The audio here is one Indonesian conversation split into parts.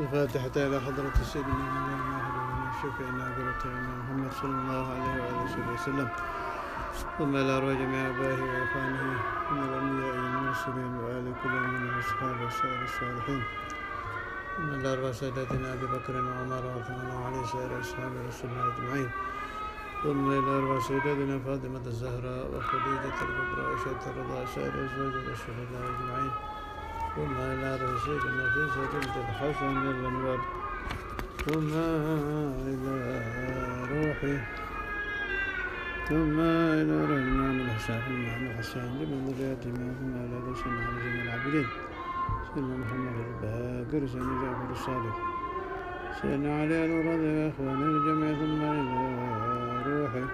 الفاتحة إلى حضرة سيدنا محمد الشفيع قرة محمد صلى الله عليه وآله وسلم، ثم إلى أرواح جميع آبائه وإخوانه من الأنبياء والمرسلين وآل كل من الأصحاب وسائر الصالحين، ثم إلى أرواح سادتنا أبي بكر وعمر وعثمان وعلي سائر أصحاب رسول الله أجمعين، ثم إلى أرواح سيدتنا فاطمة الزهراء وخديجة الكبرى وعائشة الرضا سائر أزواج رسول الله أجمعين، ثم إلى أرواح سيدنا نفيسة بنت الحسن الأنور، ثم إلى روحي ثم إلى روح الإمام الحسين لمن ذريتهما، ثم إلى رسول على جميع العابدين سيدنا محمد الباقر سيدنا جعفر الصادق سيدنا علي الرضي وإخوانه الجميع، ثم إلى روحي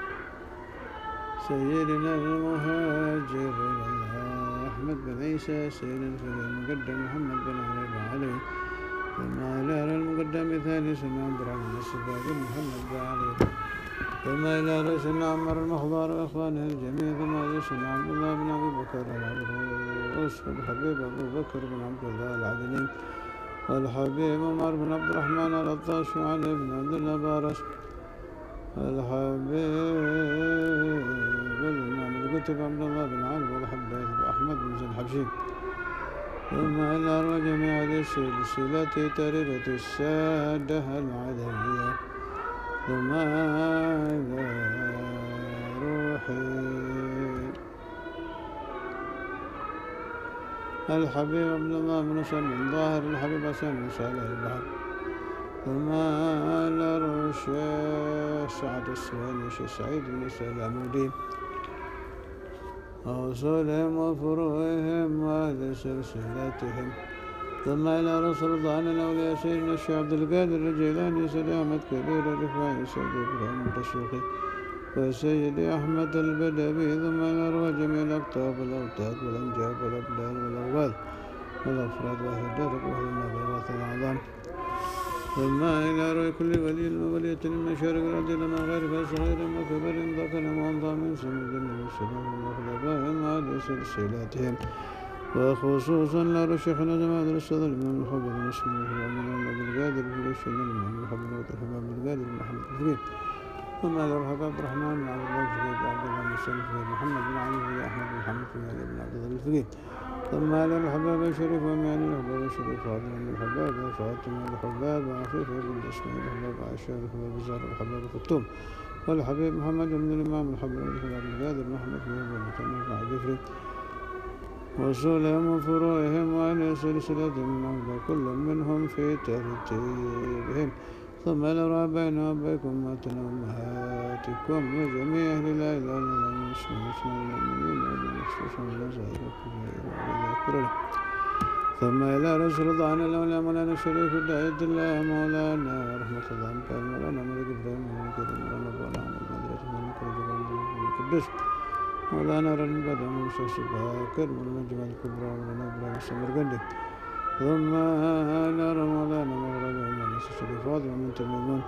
سيدنا المهاجر أحمد بن عيسى سيد الفقيه المقدم محمد بن علي، ثم إلى المقدم الثاني سيدنا عبد الرحمن السباق محمد بن علي، ثم إلى سيدنا عمر المخضار وإخوانه الجميع، ثم إلى سيدنا عبد الله بن أبي بكر العبروس والحبيب أبو بكر بن عبد الله العدني والحبيب عمر بن عبد الرحمن العطاش وعلي بن عبد الله بارش الحبيب الإمام الكتب عبد الله بن علي والحبيب أحمد بن زين الحبشي، ثم إلى أرواح جميع السلسلة تربة السادة العدوية، ثم إلى روحي الحبيب عبد الله بن حسن بن ظاهر الحبيب حسن بن صالح البحر، ثم إلى روح الشيخ سعد السويني الشيخ سعيد بن السلامودي وأصولهم وفروعهم وأهل سلسلتهم، ثم إلى رسول الله الأولياء سيدنا الشيخ عبد القادر الجيلاني سيدي أحمد كبير الرفاعي سيدي إبراهيم الدسوقي وسيدي أحمد البدوي، ثم إلى أرواح جميع الأقطاب والأوتاد والأنجاب والأبدان والأواد والأفراد وأهل الدرب وأهل النبوات الأعظام، ثم إلى روح كل ولي وولية من مشارق الأرض لما غير صغير وكبر ذكر وأنثى من سند المسلمين وخلفائهم وأهل سلسلاتهم، وخصوصا لا شيخنا جماعة الصدر من محمد المسلم ومن عبد القادر في الشيخ من محمد عبد القادر محمد الفقيه، ثم إلى روح عبد الرحمن بن عبد الله الفقيه عبد الله بن مسلم محمد بن علي بن أحمد بن محمد بن علي بن عبد الله الفقيه، ثم إلى الحباب الشريف ومعين الحباب الشريف فاطمة بن الحباب وفاطمة الحباب وعفيفة بن إسماعيل الحباب وعائشة الحباب الزهر الحباب الختوم والحبيب محمد بن الإمام الحباب عبد القادر محمد بن المثنى مع جفري وصولهم وفروعهم وأهل سلسلتهم من كل منهم في ترتيبهم، ثم إلى ربنا وبيكم وأمهاتنا وأمهاتكم وجميع أهل لا إله إلا الله المؤمنين والمخصوصين والمزاهر، ثم إلى رسول الله الأولى مولانا الشريف الداعية الله مولانا رحمة الله كان مولانا ملك إبراهيم ملك مولانا مولانا القدس مولانا رن بدر من شخص باكر من المجمع الكبرى مولانا إبراهيم السمرقندي، ثم إلى مولانا مغرب مولانا الشريف فاطمة من تميمون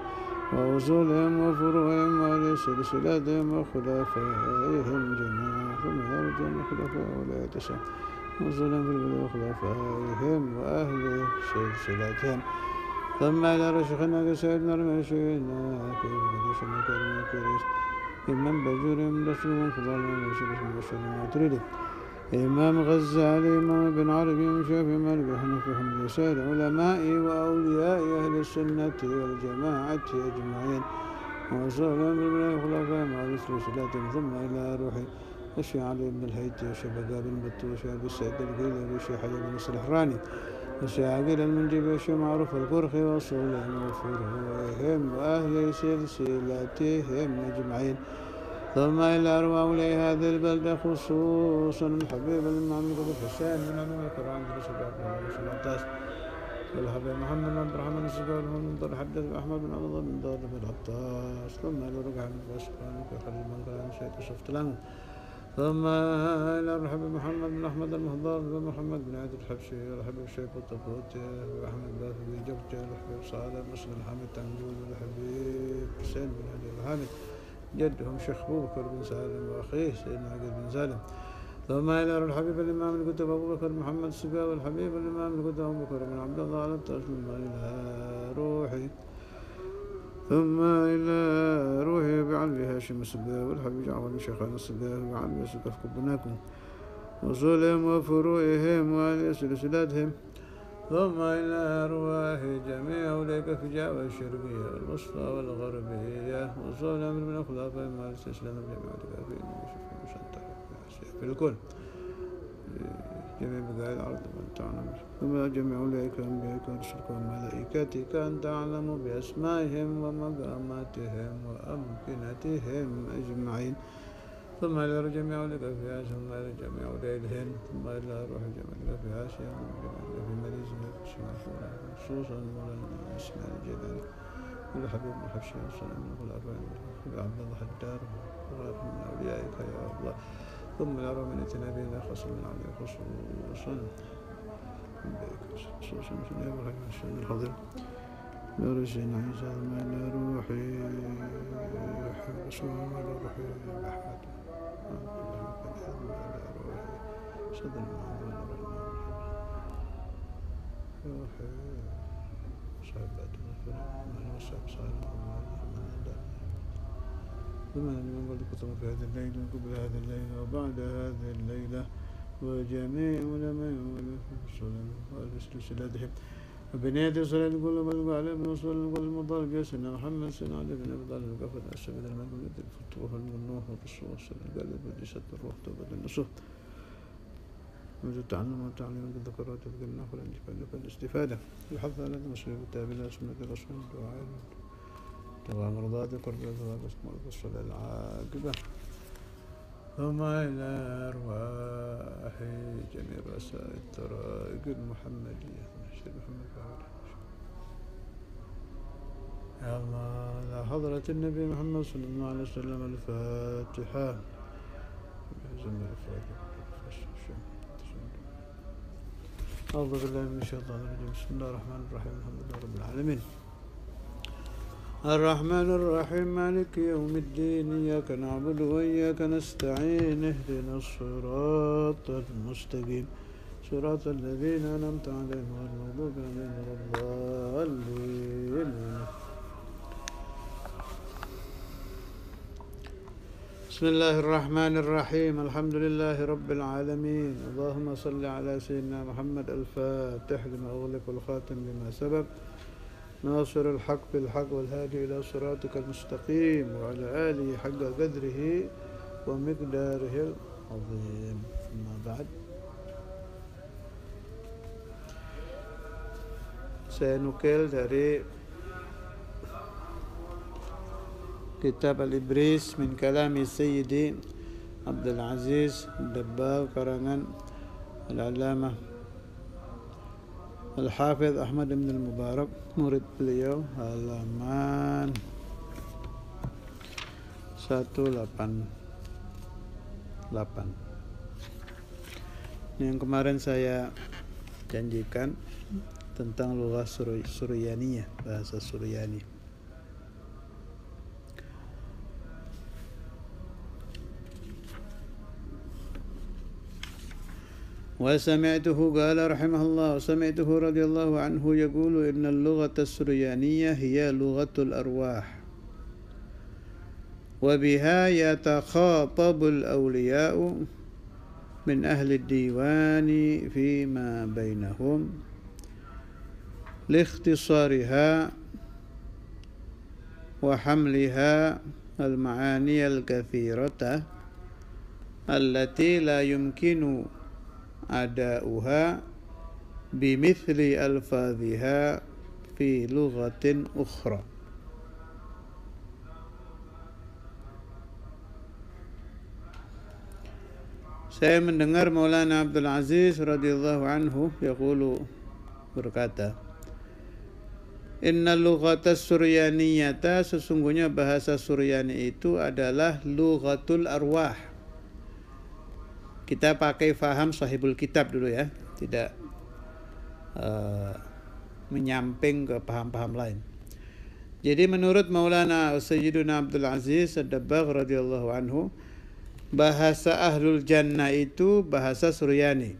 وأصولهم وفروعهم وأهل سلسلتهم وخلفائهم جميعا، ثم إلى رجال الخلفاء ولا يتسع وصولهم في البلاد وخلفائهم وأهل سلسلتهم، ثم إلى رشخنا كسيدنا رمشينا كيف قدشنا كريم كريس إمام بجورهم رسولهم فضلنا ورسولهم وشرهم وتريد إمام غزالي إمام بن عربي وشافي مالك حنفي حمد سائر علماء وأولياء أهل السنة والجماعة أجمعين وصولهم في البلاد وخلفائهم وأهل سلسلتهم، ثم إلى روحي الشيخ علي بن الهيثي والشيخ بقى بن بطوش وأبي سعيد القيلي والشيخ علي بن السلحراني والشيخ عقيل المنجبي والشيخ معروف الكرخي وصولهم وفروعهم وأهل سلسلتهم أجمعين، ثم إلى أرواح أولياء هذه البلدة خصوصا الحبيب الإمام الحسين من أمام القرآن درس العطاس والحبيب محمد بن عبد الرحمن السقاط من دار حدث أحمد بن عبد الله بن دار بن العطاس، ثم إلى رقع من فاسقان وخليل من قرآن شيخ صفت لنا، ثم إلى الحبيب محمد بن أحمد المهضار ومحمد بن عيد الحبشي والحبيب الشيخ الطبوتي وأحمد بافي جبتي والحبيب صالح مسلم الحميد تنجول والحبيب حسين بن علي الحامد جدهم شيخ أبو بكر بن سالم وأخيه سيدنا عقيل بن سالم، ثم إلى الحبيب الإمام الكتب أبو بكر محمد السقا والحبيب الإمام الكتب أبو بكر بن عبد الله على التسليم إلى روحي ثم إلى روحي بعلي هاشم السقا والحبيب جعفر بن شيخان السقا وعلي السقا فكبناكم وصولهم وفروعهم وآل سلسلاتهم ثم إلى أرواح جميع أولئك في جاوة الشرقية والوسطى والغربية وصولهم من الخلافة مع الاستسلام جميع الكافرين في الكل جميع بقاع الأرض وأن تعلم ثم جميع أولئك أنبيائك ورسلك وملائكتك أن تعلم بأسمائهم ومقاماتهم وأمكنتهم أجمعين ثم إلى جميع أولئك في آسيا ثم إلى جميع أولئك ثم إلى روح جميع في آسيا في ماليزيا في سنغافورة خصوصا مولانا إسماعيل الجيلاني والحبيب بن حبشي والسلام من الخلفاء عبد الله الدار من أوليائك يا الله ثم إلى روح من النبيين خاصة من عليه خصوصا خصوصا من إبراهيم السيد الخضر نور السين عيسى ثم إلى روحي رسول الله روحي أحمد صدر روحي صحبات ثم من قد كتب في هذه الليلة وقبل هذه الليلة وبعد هذه الليلة وجميع علماء وسلسلتهم وبنية صلاة القلوب والقعلة من وصول القلوب المضارب يسنى محمد سنة علي بن أبي طالب القفل السبيل المنون الفتوح النوح والرسول صلى الله عليه وسلم والجسد الروح توبة النصوح منذ التعلم والتعليم بالذكرات والجنة والانتفاع والاستفادة الحث على المسلم والتابع إلى سنة الرسول الدعاء دوام مرضات قرب الثواب اسمه الصلاة العاقبة ثم إلى أرواح جميع رسائل الطرائق المحمدية الشيخ محمد فهد يا الله على حضرة النبي محمد صلى الله عليه وسلم الفاتحة أعوذ بالله من الشيطان الرجيم بسم الله الرحمن الرحيم الحمد لله رب العالمين الرحمن الرحيم مالك يوم الدين إياك نعبد وإياك نستعين اهدنا الصراط المستقيم صراط الذين أنعمت عليهم غير المغضوب عليهم ولا الضالين بسم الله الرحمن الرحيم الحمد لله رب العالمين اللهم صل على سيدنا محمد الفاتح لما أغلق والخاتم لما سبق ناصر الحق بالحق والهادي إلى صراطك المستقيم وعلى آله حق قدره ومقداره العظيم أما بعد saya nukil dari kitab Al-Ibris min kalami Sayyidi Abdul Aziz Dabbagh karangan Al-Allamah Al-Hafidh Ahmad bin Al-Mubarak murid beliau halaman 188. Yang kemarin saya janjikan tentang lughah Suryaniyah, bahasa Suryani. وسمعته قال رحمه الله وسمعته رضي الله عنه يقول إن اللغة السريانية هي لغة الأرواح وبها يتخاطب الأولياء من أهل الديوان فيما بينهم لاختصارها وحملها المعاني الكثيرة التي لا يمكن أداؤها بمثل ألفاظها في لغة أخرى. Saya mendengar Maulana Abdul Aziz radhiyallahu anhu yaqulu berkata, Inna lughata suryaniyata, sesungguhnya bahasa Suryani itu adalah lughatul arwah. Kita pakai faham sahibul kitab dulu ya, tidak menyamping ke paham-paham lain. Jadi menurut Maulana Sayyiduna Abdul Aziz Ad-Dabbagh radhiyallahu anhu, bahasa ahlul jannah itu bahasa Suryani.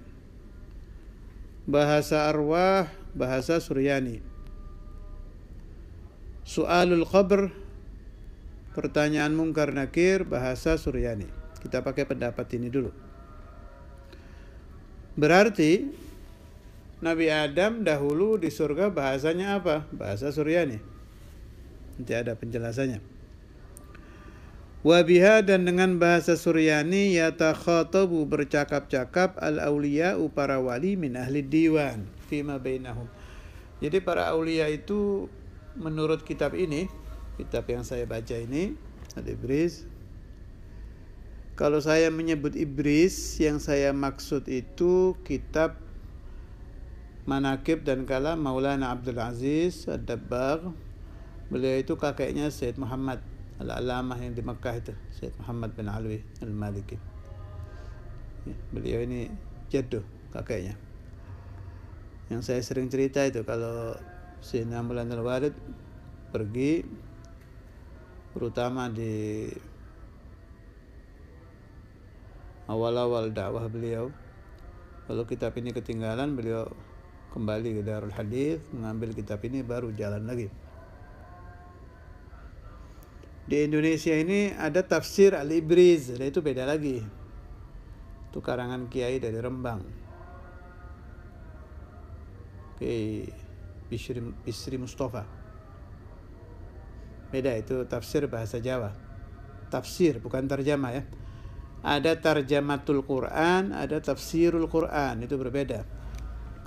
Bahasa arwah bahasa Suryani. Su'alul qabr, pertanyaan mungkar nakir, bahasa Suryani. Kita pakai pendapat ini dulu. Berarti Nabi Adam dahulu di surga bahasanya apa? Bahasa Suryani. Nanti ada penjelasannya. Wa biha, dan dengan bahasa Suryani yatakhatabu, bercakap-cakap al-auliya'u, para wali, min ahli diwan fima bainahum. Jadi para aulia itu menurut kitab ini, kitab yang saya baca ini, Al-Ibris. Kalau saya menyebut Ibris, yang saya maksud itu kitab Manaqib dan Kalam Maulana Abdul Aziz Ad-Dabbagh. Beliau itu kakeknya Sayyid Muhammad Al-Alamah yang di Makkah itu, Sayyid Muhammad bin Alwi Al-Maliki. Beliau ini jadduh, kakeknya. Yang saya sering cerita itu, kalau Sayyidina Maulana Al-Walid pergi, terutama di awal-awal dakwah beliau, kalau kitab ini ketinggalan, beliau kembali ke Darul Hadith, mengambil kitab ini, baru jalan lagi. Di Indonesia ini ada tafsir Al-Ibriz, dan itu beda lagi. Itu karangan kiai dari Rembang, Kiai Bisri Mustafa. Beda, itu tafsir bahasa Jawa. Tafsir, bukan tarjamah ya. Ada tarjamatul Quran, ada tafsirul Quran, itu berbeda.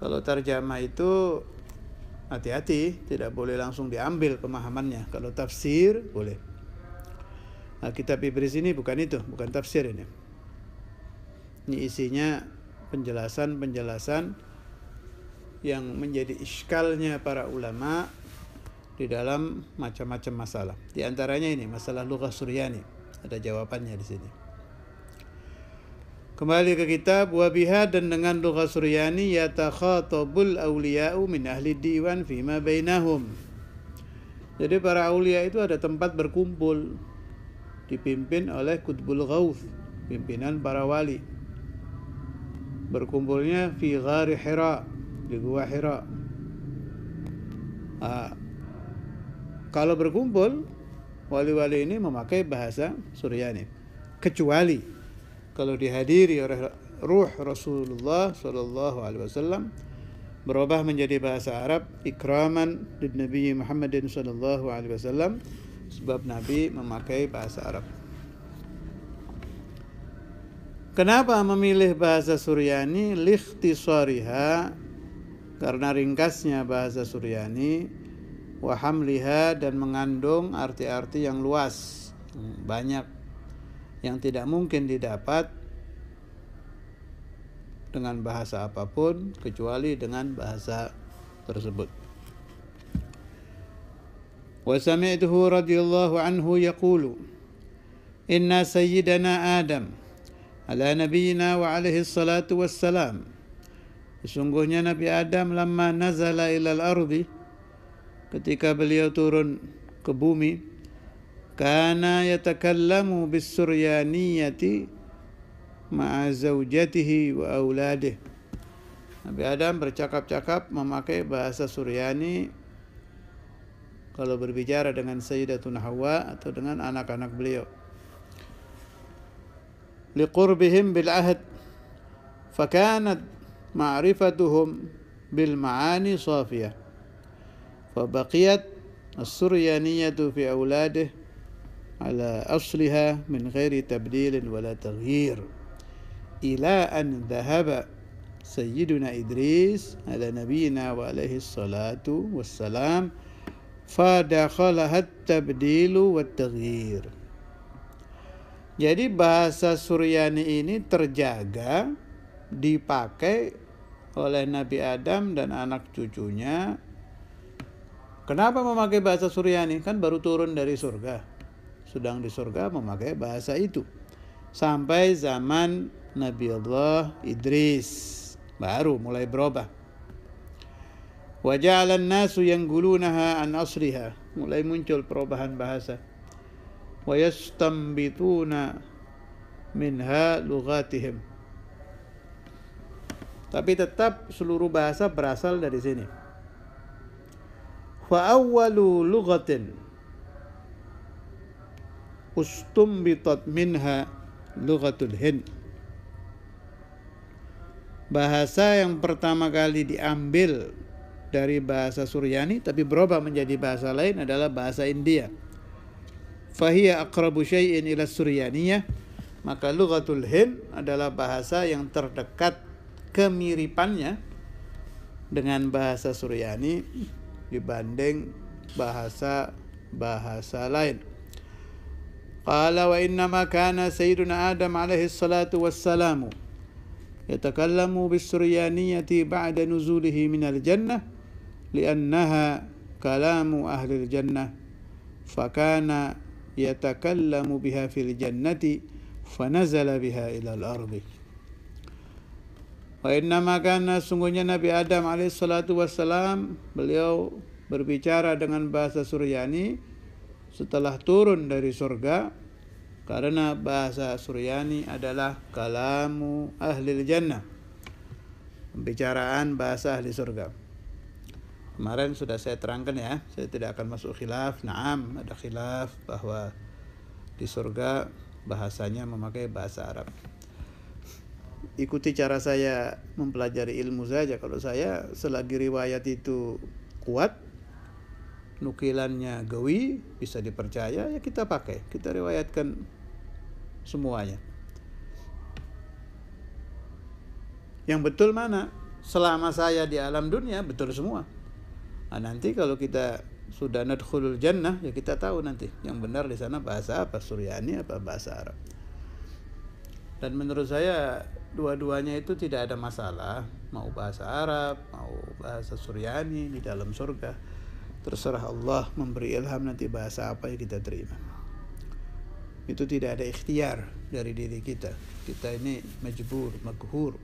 Kalau tarjamah itu hati-hati, tidak boleh langsung diambil pemahamannya. Kalau tafsir boleh. Nah, kitab Ibris ini bukan itu, bukan tafsir ini. Ini isinya penjelasan-penjelasan yang menjadi iskalnya para ulama di dalam macam-macam masalah. Di antaranya ini masalah lughah Suryani, ada jawabannya di sini. Kembali ke kitab. Wa biha, dan dengan lughah Suryani yatakhatabul awliya'u min ahli diwan fima bainahum. Jadi para aulia itu ada tempat berkumpul, dipimpin oleh Qutbul Ghawth, pimpinan para wali. Berkumpulnya fi ghari Hira, di gua Hira. Kalau berkumpul, wali-wali ini memakai bahasa Suryani, kecuali kalau dihadiri oleh ruh Rasulullah sallallahu alaihi wasallam, berubah menjadi bahasa Arab, ikraman lin Nabi Muhammadin sallallahu alaihi wasallam, sebab Nabi memakai bahasa Arab. Kenapa memilih bahasa Suryani? Likhtisariha, karena ringkasnya bahasa Suryani, wa hamliha, dan mengandung arti-arti yang luas, banyak, yang tidak mungkin didapat dengan bahasa apapun kecuali dengan bahasa tersebut. Wa sami'tuhu radhiyallahu anhu yaqulu inna sayyidana Adam ala nabiyyina wa alaihi salatu wassalam, sesungguhnya Nabi Adam lamma nazala ilal ardi, ketika beliau turun ke bumi, kana yatakallamu bis-suryaniyati ma'a zaujatihi wa auladihi. Nabi Adam bercakap-cakap memakai bahasa Suryani kalau berbicara dengan Sayyidatuna Hawa atau dengan anak-anak beliau. Liqurbihim bil ahd, fakanat ma'rifatuhum bil ma'ani safiyah, fabaqiyat as-suryaniyatu fi auladihi ala asliha min ghairi tabdil wala taghyir, ila an dhahaba Sayyiduna Idris ala nabiyina wa alaihi salatu wassalam fadakhalahat tabdilu wat taghyir. Jadi bahasa Suryani ini terjaga, dipakai oleh Nabi Adam dan anak cucunya. Kenapa memakai bahasa Suryani? Kan baru turun dari surga, sedang di surga memakai bahasa itu. Sampai zaman Nabi Allah Idris baru mulai berubah. Wa ja'ala an-nasu yanqulunaha an asliha, mulai muncul perubahan bahasa. Wa yastambituna minha lughatihim. Tapi tetap seluruh bahasa berasal dari sini. Fa awwalu lughatin ustumbitat minha lughatul Hind. Bahasa yang pertama kali diambil dari bahasa Suryani tapi berubah menjadi bahasa lain adalah bahasa India. Fahiya aqrabu syai'in ila Suryaniyah. Maka lughatul Hind adalah bahasa yang terdekat kemiripannya dengan bahasa Suryani dibanding bahasa lain. Qala wa innama kana sayyiduna Adam alaihi salatu wassalamu yatakallamu bis-suryaniyati ba'da nuzulihi minal jannah li'annaha kalamu ahli al-jannah fakana yatakallamu biha fil jannati fanazala biha ila al-ardi. Wa innama kana, sungguhnya Nabi Adam alaihi salatu wassalam, beliau berbicara dengan bahasa Suryani setelah turun dari surga, karena bahasa Suryani adalah kalamu ahli jannah, pembicaraan bahasa ahli surga. Kemarin sudah saya terangkan ya, saya tidak akan masuk khilaf. Naam, ada khilaf bahwa di surga bahasanya memakai bahasa Arab. Ikuti cara saya mempelajari ilmu saja. Kalau saya selagi riwayat itu kuat, nukilannya gawi, bisa dipercaya, ya kita pakai, kita riwayatkan semuanya. Yang betul mana? Selama saya di alam dunia betul semua. Nah, nanti kalau kita sudah nadkhulul jannah, ya kita tahu nanti yang benar di sana bahasa apa, Suryani apa bahasa Arab. Dan menurut saya dua-duanya itu tidak ada masalah, mau bahasa Arab, mau bahasa Suryani di dalam surga. Terserah Allah memberi ilham nanti bahasa apa yang kita terima. Itu tidak ada ikhtiar dari diri kita. Kita ini majbur, maghur,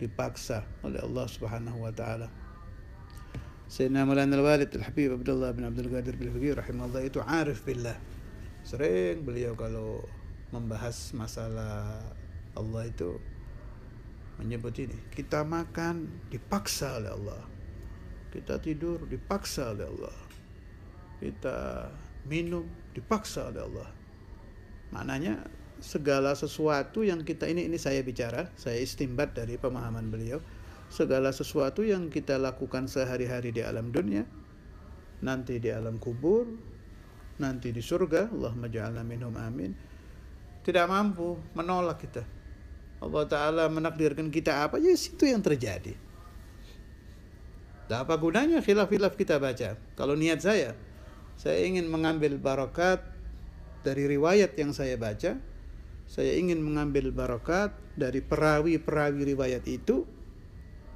dipaksa oleh Allah Subhanahu wa taala. Sayyidina Maulana Al-Walid Al-Habib Abdullah bin Abdul Qadir Bil-Faqih rahimahullah itu arif billah. Sering beliau kalau membahas masalah Allah itu menyebut ini, kita makan dipaksa oleh Allah, kita tidur dipaksa oleh Allah, kita minum dipaksa oleh Allah. Maknanya segala sesuatu yang kita ini saya bicara, saya istimbat dari pemahaman beliau, segala sesuatu yang kita lakukan sehari-hari di alam dunia, nanti di alam kubur, nanti di surga, Allahumma ja'alna minhum amin, tidak mampu menolak kita. Allah Ta'ala menakdirkan kita apa, ya itu yang terjadi. Dan apa gunanya khilaf-khilaf kita baca? Kalau niat saya ingin mengambil barakat dari riwayat yang saya baca, saya ingin mengambil barakat dari perawi-perawi riwayat itu,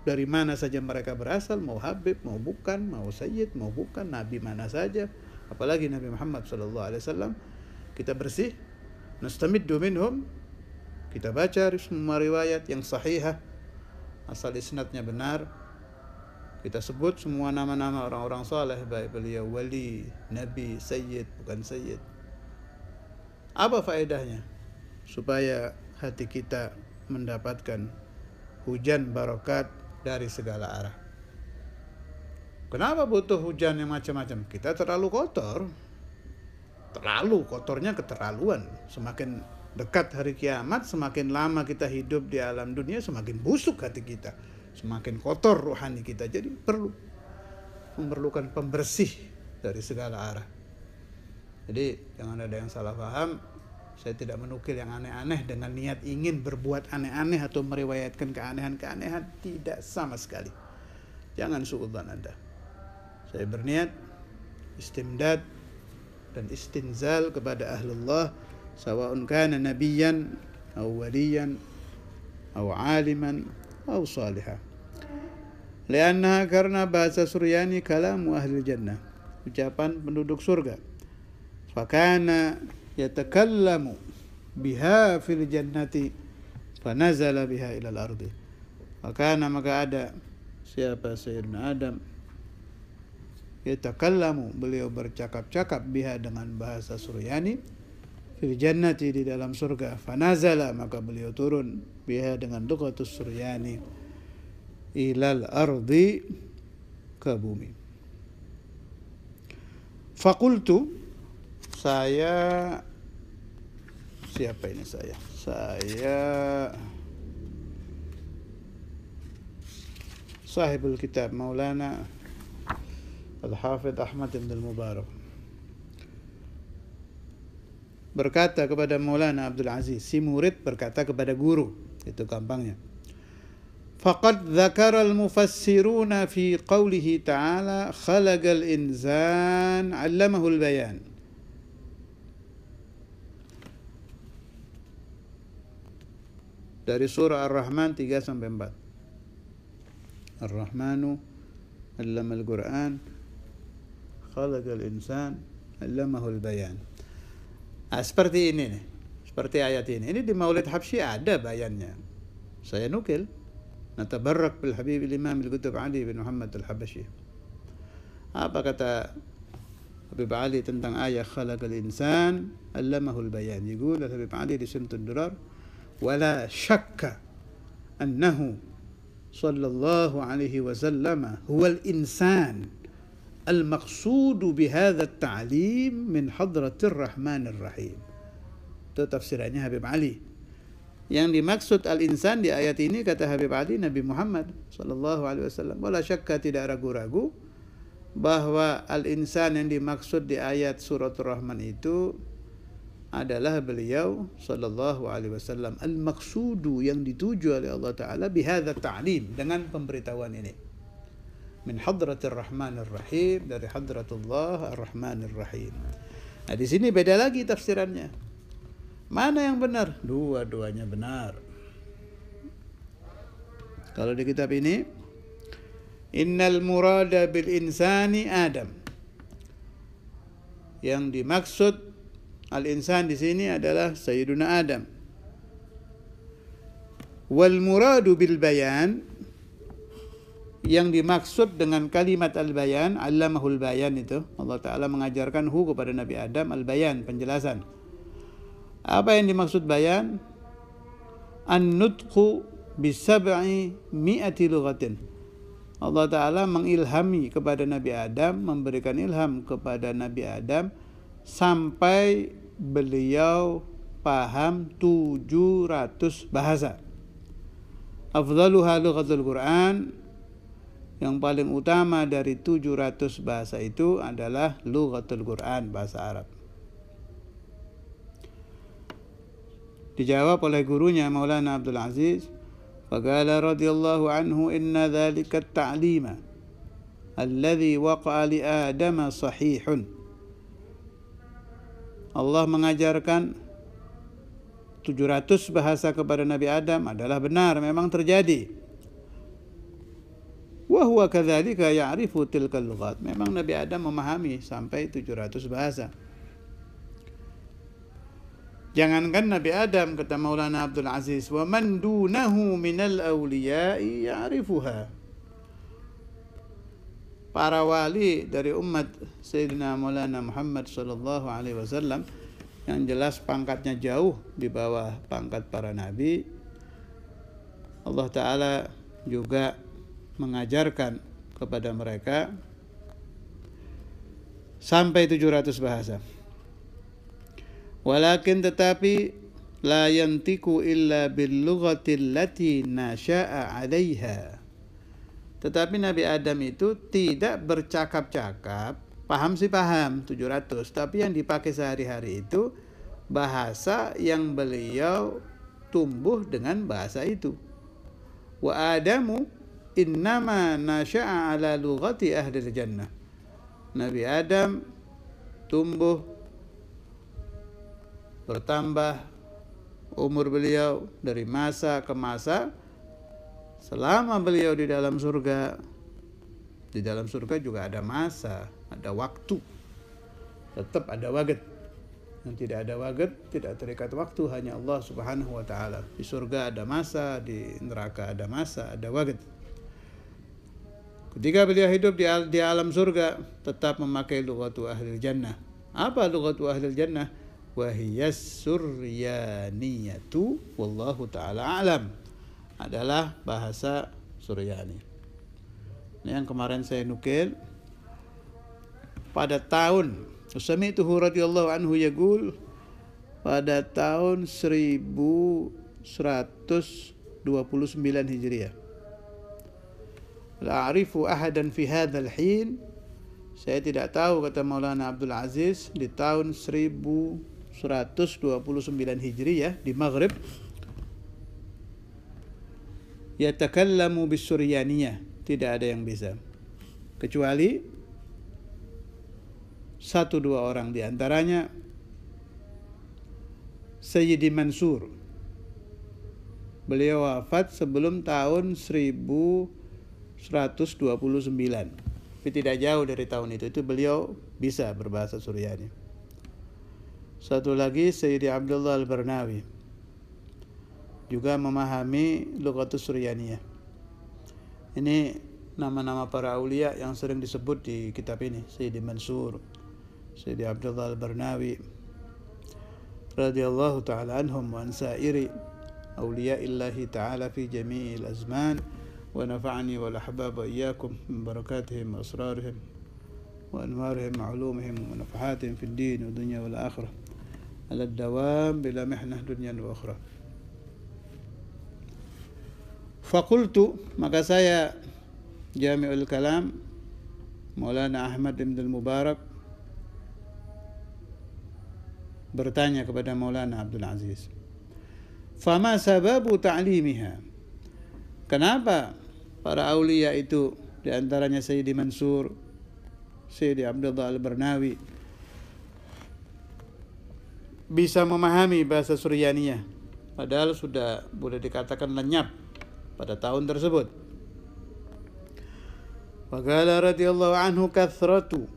dari mana saja mereka berasal, mau Habib, mau bukan, mau Sayyid, mau bukan, Nabi mana saja, apalagi Nabi Muhammad SAW, kita bersih, nastamiddu minhum, kita baca semua riwayat yang sahihah, asal isnadnya benar, kita sebut semua nama-nama orang-orang saleh, baik beliau wali, nabi, sayyid, bukan sayyid. Apa faedahnya? Supaya hati kita mendapatkan hujan barakat dari segala arah. Kenapa butuh hujan yang macam-macam? Kita terlalu kotor. Terlalu kotornya keterlaluan. Semakin dekat hari kiamat, semakin lama kita hidup di alam dunia, semakin busuk hati kita, semakin kotor rohani kita. Jadi memerlukan pembersih dari segala arah. Jadi jangan ada yang salah paham. Saya tidak menukil yang aneh-aneh dengan niat ingin berbuat aneh-aneh atau meriwayatkan keanehan-keanehan, tidak sama sekali. Jangan suudzon Anda. Saya berniat istimdad dan istinzal kepada ahlullah, sawa'un kana nabiyan aw waliyan aw aliman aw salihah. Liannaha, karena bahasa Suryani kalamu ahli jannah, ucapan penduduk surga. Fakana yatakallamu biha fil jannati fanazala biha ilal ardi. Fakana, maka ada siapa Sayyidina Adam, yatakallamu, beliau bercakap-cakap biha dengan bahasa Suryani, fil jannati, di dalam surga. Fanazala, maka beliau turun biha dengan lughatus suryani ilal ardi, ke bumi. Fakultu, saya, siapa ini saya sahibul kitab Maulana Al-Hafidh Ahmad ibn al-Mubarak berkata kepada Maulana Abdul Aziz, si murid berkata kepada guru, itu gampangnya. Faqad dzakara al-mufassiruna fi qawlihi ta'ala khalaqal insan 'allamahul bayan. Dari surah Ar-Rahman 3 sampai 4. Ar-Rahmanu 'allamal Qur'an khalaqal insan 'allamahul bayan. Seperti ini nih, seperti ayat ini. Ini di Maulid Habsyi ada bayannya. Saya nukil. Natabarrak bil Habib Imam al-Qutb Ali bin Muhammad al-Habsyi. Apa kata Habib Ali tentang ayat khalaqal insan 'allamahul bayan? Yaqul Habib Ali di Simtud Durar, wala syakka annahu sallallahu alaihi wasallam huwal insan al-maqsud bihadha at-ta'lim min hadratir rahmanir rahim. Itu tafsirannya Habib Ali. Yang dimaksud al-insan di ayat ini, kata Habib Ali, Nabi Muhammad sallallahu alaihi wasallam. Wala syakka, tidak ragu-ragu bahwa al-insan yang dimaksud di ayat surat Ar-Rahman itu adalah beliau sallallahu alaihi wasallam, al-maqsudu, yang dituju oleh Allah taala bihadza ta'lim, dengan pemberitahuan ini. Min hadratir rahmanir rahim, dari hadratullah ar-rahmanir rahim. Nah, di sini beda lagi tafsirannya. Mana yang benar? Dua-duanya benar. Kalau di kitab ini, innal murada bil insani Adam. Yang dimaksud al-insan di sini adalah Sayyiduna Adam. Wal muradu bil bayan, yang dimaksud dengan kalimat al-bayan, 'allamahul bayan, itu Allah Ta'ala mengajarkan kepada Nabi Adam al-bayan, penjelasan. Apa yang dimaksud bayan? An-nutqu bisab'i mi'ati lughatin. Allah Ta'ala mengilhami kepada Nabi Adam, memberikan ilham kepada Nabi Adam sampai beliau paham 700 bahasa. Afdaluha lughatul Quran, yang paling utama dari 700 bahasa itu adalah lughatul Quran, bahasa Arab. Dijawab oleh gurunya Maulana Abdul Aziz, faqala radhiyallahu anhu, inna dzalika at-ta'lima alladhi waqa'a li Adam sahihun. Allah mengajarkan 700 bahasa kepada Nabi Adam adalah benar, memang terjadi. Wa huwa kadzalika ya'rifu tilkal lughat. Memang Nabi Adam memahami sampai 700 bahasa. Jangankan Nabi Adam, kata Maulana Abdul Aziz, wa man dunahu minal awliya'i ya'rifuha. Para wali dari umat Sayyidina Maulana Muhammad sallallahu alaihi wasallam, yang jelas pangkatnya jauh di bawah pangkat para nabi, Allah Ta'ala juga mengajarkan kepada mereka sampai 700 bahasa. Walakin, tetapi, la yantiku illa bil lughati allati nasha'a 'alaiha. Tetapi Nabi Adam itu tidak bercakap-cakap, paham sih paham 700, tapi yang dipakai sehari-hari itu bahasa yang beliau tumbuh dengan bahasa itu. Wa Adamu innama nasha'a ala lughati ahlil jannah. Nabi Adam tumbuh, bertambah umur beliau dari masa ke masa selama beliau di dalam surga. Di dalam surga juga ada masa, ada waktu, tetap ada waget. Yang tidak ada waget, tidak terikat waktu, hanya Allah Subhanahu wa Ta'ala. Di surga ada masa, di neraka ada masa, ada waget. Ketika beliau hidup di alam surga, tetap memakai lughatu ahlil jannah. Apa lughatu ahlil jannah? Wahiyas suryaniyatu wallahu ta'ala alam, adalah bahasa Suryani. Ini yang kemarin saya nukil. Pada tahun Sami'tuhu radhiyallahu anhu yaqul, pada tahun 1129 Hijriah. La a'rifu ahadan fi hadzal hin, saya tidak tahu, kata Maulana Abdul Aziz, di tahun 1129 Hijriah di Maghrib, yatakallamu bisuryaniyah, tidak ada yang bisa kecuali 1-2 orang, di antaranya Sayyidi Mansur. Beliau wafat sebelum tahun 1129, tapi tidak jauh dari tahun itu beliau bisa berbahasa Suryani. Satu lagi Sayyidi Abdullah Al-Barnawi, juga memahami lughatus Suryaniyah. Ini nama-nama para aulia yang sering disebut di kitab ini. Sayyidi Mansur, Sayyidi Abdullah Al-Barnawi radhiyallahu ta'ala anhum wa ansairi awliyaillahi ta'ala fi jami'il azman, wa nafa'ani wal ahbab wa iyyakum min barakatihim wa asrarihim wa anwarihim wa ulumihim wa nafahatihim fid din wa dunya wal akhirah ala dawam bila mihnah dunya wa akhirah. Fakultu, maka saya Jami'ul Kalam Maulana Ahmad bin Al-Mubarak bertanya kepada Maulana Abdul Aziz, fama sababu ta'limiha, kenapa para aulia itu, di antaranya Sayyidi Mansur, Sayyidi Abdullah Al-Barnawi, bisa memahami bahasa Suryaniyah padahal sudah boleh dikatakan lenyap pada tahun tersebut? Faqala radhiyallahu anhu kathratu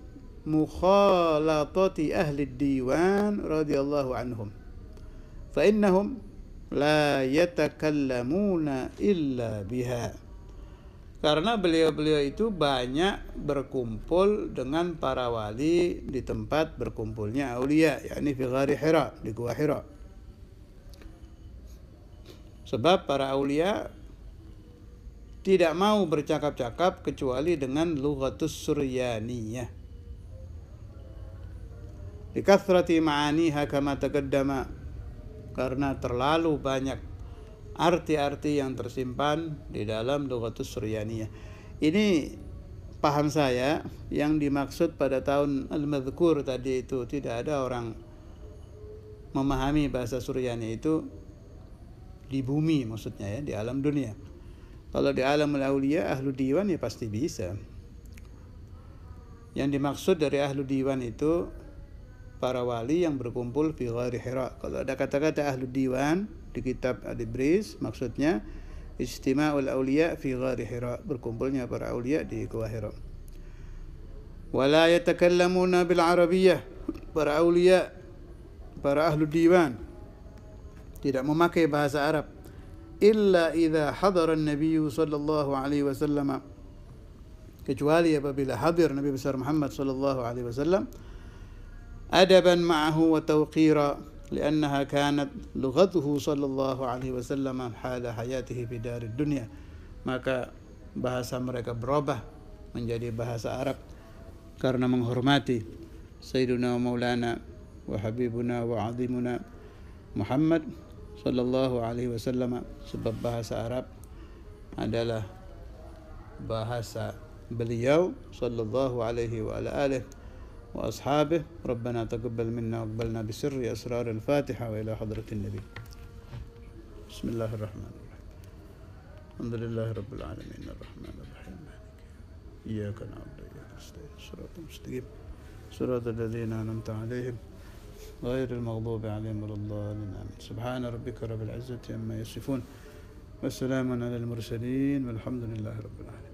mukhalatati ahli diwan radhiyallahu anhum fa innahum la yatakallamuna illa biha, karena beliau-beliau itu banyak berkumpul dengan para wali di tempat berkumpulnya aulia, yakni fi ghari Hira, di gua Hira. Sebab para aulia tidak mau bercakap-cakap kecuali dengan lughatus Suryaniyah. Likathrati ma'aniha kama taqaddama, karena terlalu banyak arti-arti yang tersimpan di dalam lughatus Suryaniyah. Ini paham saya, yang dimaksud pada tahun al-madhkur tadi itu tidak ada orang memahami bahasa Suryani itu di bumi, maksudnya ya, di alam dunia. Kalau di alamul aulia, ahlu diwan ya pasti bisa. Yang dimaksud dari ahlu diwan itu para wali yang berkumpul fi ghari Hira. Kalau ada kata-kata ahlu diwan di kitab Al-Ibris, maksudnya istima'ul aulia fi ghari Hira, berkumpulnya para aulia di gua Hira. Wala yatakallamuna bil arabiyyah, para aulia, para ahlu diwan tidak memakai bahasa Arab, illa idza hadara an-nabiy sallallahu alaihi wasallam, kecuali apabila hadir Nabi besar Muhammad sallallahu alaihi wasallam, adaban ma'ahu wa tawqira, li'annaha kanat lughatuhu sallallahu alaihi wasallam hala hayatihi fi darid dunya, maka bahasa mereka berubah menjadi bahasa Arab karena menghormati Sayyiduna Maulana wa Habibuna wa Azimuna Muhammad sallallahu alaihi wasallam. Sebab bahasa Arab adalah bahasa beliau sallallahu alaihi wa ala alihi wa ashabihi. Rabbana taqabbal minna wa aqbalna bisirri asrar al-Fatiha wa ila hadratin Nabi. Bismillahirrahmanirrahim. Alhamdulillahi rabbil alamin arrahmanir rahim iyyaka na'budu wa iyyaka nasta'in shiratal mustaqim shiratal ladzina an'amta 'alaihim ghairil maghdubi 'alaihim waladdallin amin. Subhana rabbika rabbil izzati amma yasifun wa salamun 'alal mursalin walhamdulillahi rabbil alamin.